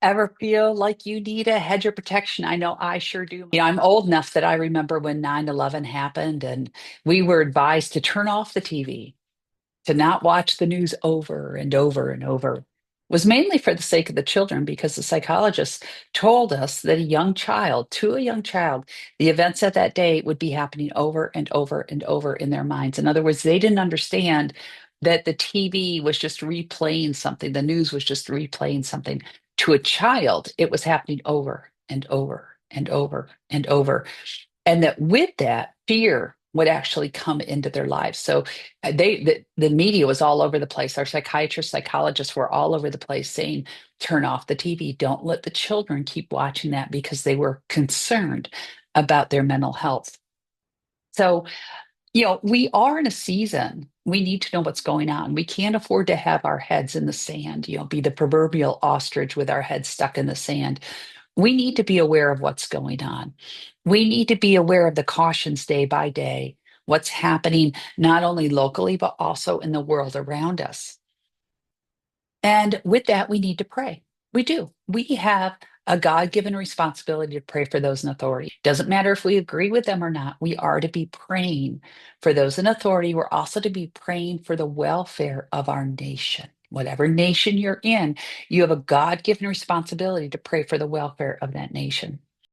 Ever feel like you need a hedge of protection? I know I sure do. I'm old enough that I remember when 9/11 happened and we were advised to turn off the TV, to not watch the news over and over and over. It was mainly for the sake of the children because the psychologists told us that to a young child, the events of that day would be happening over and over and over in their minds. In other words, they didn't understand that the TV was just replaying something, the news was just replaying something. To a child, it was happening over and over and over and over, and that with that fear would actually come into their lives. So the media was all over the place. Our psychiatrists, psychologists were all over the place saying, turn off the TV, don't let the children keep watching that, because they were concerned about their mental health. So we are in a season, we need to know what's going on. We can't afford to have our heads in the sand, be the proverbial ostrich with our heads stuck in the sand. We need to be aware of what's going on. We need to be aware of the cautions day by day, what's happening not only locally, but also in the world around us. And with that, we need to pray. We do. We have a God given responsibility to pray for those in authority. Doesn't matter if we agree with them or not, we are to be praying for those in authority. We're also to be praying for the welfare of our nation. Whatever nation you're in, you have a God given responsibility to pray for the welfare of that nation.